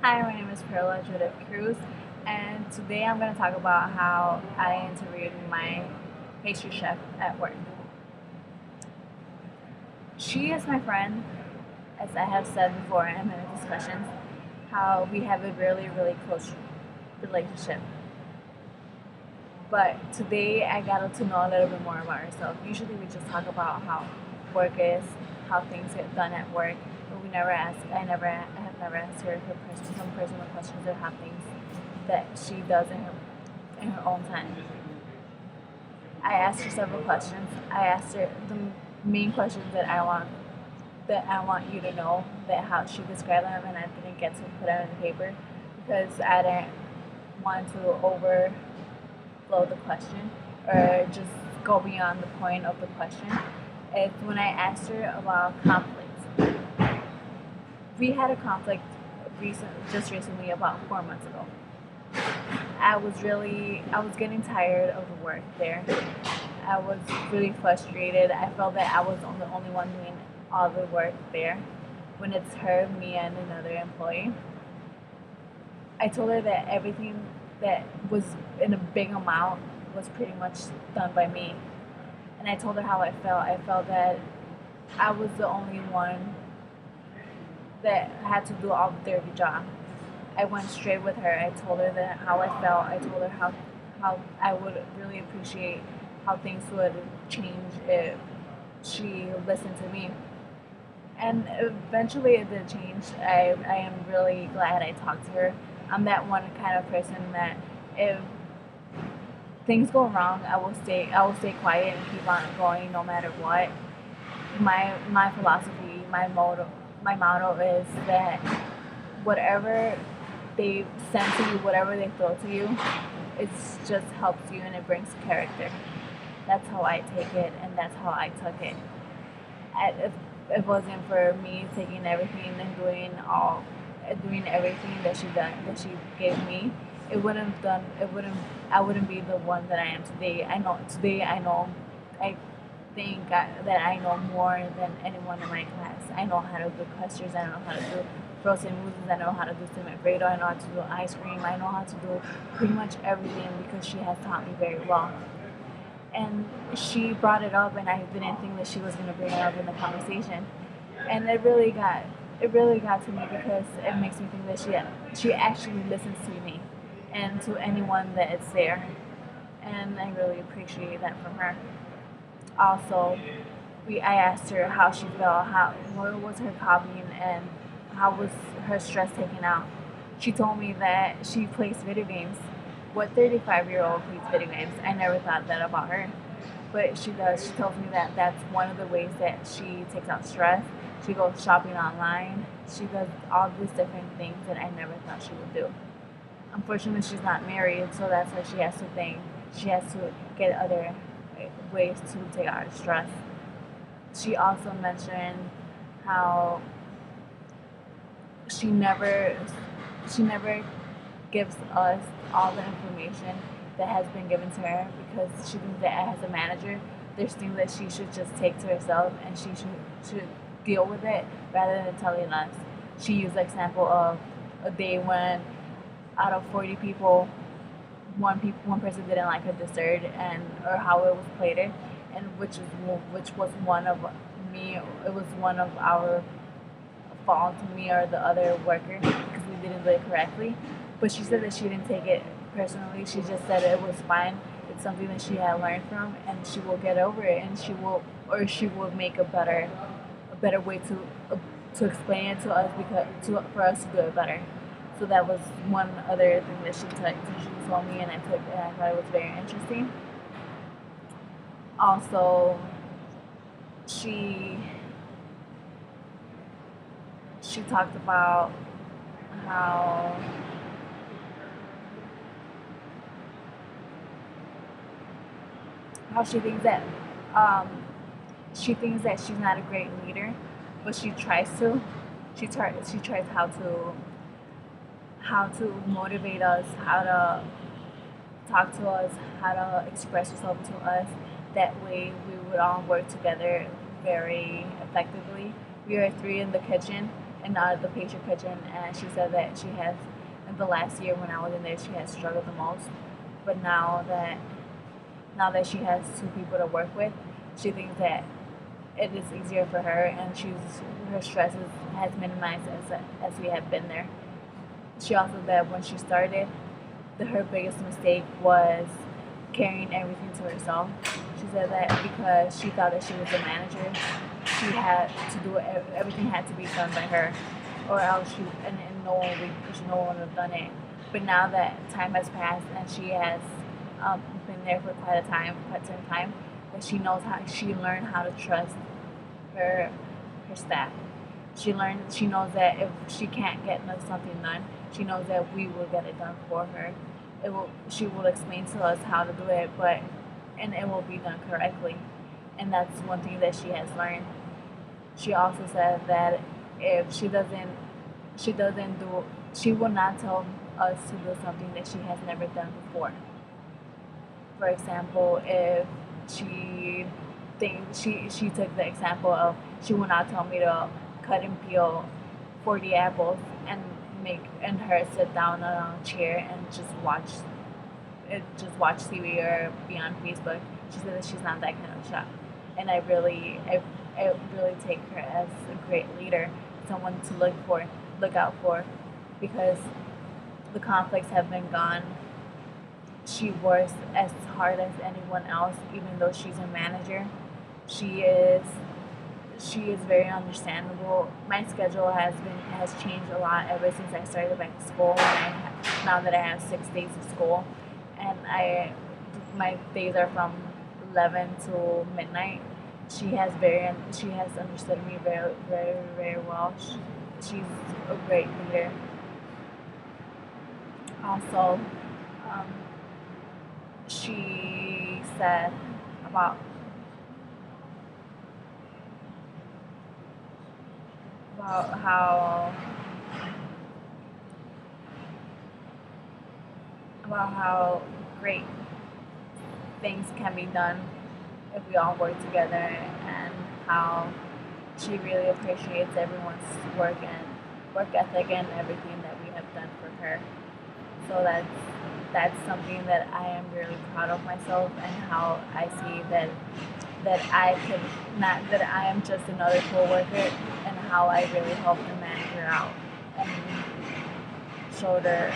Hi, my name is Perla Judith Cruz, and today I'm going to talk about how I interviewed my pastry chef at work. She is my friend, as I have said before in many discussions, how we have a really, really close relationship. But today I got to know a little bit more about herself. Usually we just talk about how work is, how things get done at work, but I have never asked her some personal questions or how things that she does in her own time. I asked her several questions. I asked her the main questions that I want you to know that how she described them, and I didn't get to put them in the paper because I didn't want to overflow the question or just go beyond the point of the question. It's when I asked her about conflicts. We had a conflict just recently, about 4 months ago. I was getting tired of the work there. I was really frustrated. I felt that I was the only one doing all the work there when it's her, me, and another employee. I told her that everything that was in a big amount was pretty much done by me. And I told her how I felt. I felt that I was the only one that had to do all the dirty job. I went straight with her. I told her that how I felt. I told her how I would really appreciate how things would change if she listened to me. And eventually it did change. I am really glad I talked to her. I'm that one kind of person that if things go wrong, I will stay quiet and keep on going no matter what. My philosophy, my motto is that whatever they send to you, whatever they throw to you, it just helps you and it brings character. That's how I take it, and that's how I took it. If it wasn't for me taking everything and doing everything that she gave me, it wouldn't have done. It wouldn't. I wouldn't be the one that I am today. I know today. I think that I know more than anyone in my class. I know how to do clusters. I know how to do frozen mousses. I know how to do cinnamon alfredo. I know how to do ice cream. I know how to do pretty much everything because she has taught me very well. And she brought it up, and I didn't think that she was going to bring it up in the conversation. And it really got to me because it makes me think that she actually listens to me and to anyone that is there, and I really appreciate that from her. Also, I asked her how she felt, how what was her copying, and how was her stress taken out. She told me that she plays video games. What 35-year-old plays video games? I never thought that about her, but she does. She tells me that that's one of the ways that she takes out stress. She goes shopping online. She does all these different things that I never thought she would do. Unfortunately, she's not married, so that's why she has to think. She has to get other ways to take out stress. She also mentioned how she never she never gives us all the information that has been given to her because she thinks that as a manager, there's things that she should just take to herself and she should deal with it rather than telling us. She used the example of a day when out of 40 people, one person didn't like her dessert and or how it was plated, and which was one of me. It was one of our fault, me or the other worker, because we didn't do it correctly. But she said that she didn't take it personally. She just said it was fine. It's something that she had learned from, and she will get over it, and she will make a better way to explain it to us for us to do it better. So that was one other thing that she told me, and I took, and I thought it was very interesting. Also, she she talked about how how um, she thinks that she's not a great leader, but she tries to. She tries how to motivate us, how to talk to us, how to express yourself to us. That way, we would all work together very effectively. We are three in the kitchen, the pastry kitchen, and she said that she has, in the last year when I was in there, she has struggled the most. But now that she has two people to work with, she thinks that it is easier for her, and her stress has minimized as we have been there. She also said when she started, her biggest mistake was carrying everything to herself. She said that because she thought that she was a manager, she had to do everything had to be done by her, or else and no one would have done it. But now that time has passed and she has been there for quite some time, that she learned how to trust her staff. She knows that if she can't get something done, she knows that we will get it done for her. She will explain to us how to do it, and it will be done correctly. And that's one thing that she has learned. She also said that if she will not tell us to do something that she has never done before. For example, if she took the example of, she will not tell me to cut and peel 40 apples and her sit down on a chair and just watch TV or be on Facebook. She said that she's not that kind of chef, and I really take her as a great leader, someone to look out for, because the conflicts have been gone. She works as hard as anyone else, even though she's a manager. She is very understandable. My schedule has changed a lot ever since I started back to school. Now that I have 6 days of school, and my days are from 11 to midnight. She has understood me very very very well. She's a great leader. Also, she said about about how about how great things can be done if we all work together, and how she really appreciates everyone's work ethic and everything that we have done for her. So that's something that I am really proud of myself, and how I see that I could not that I am just another coworker, and how I really helped the manager out and showed her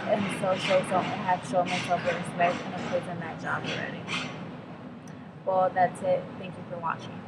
have shown myself with respect and a place in that job already. Well, that's it. Thank you for watching.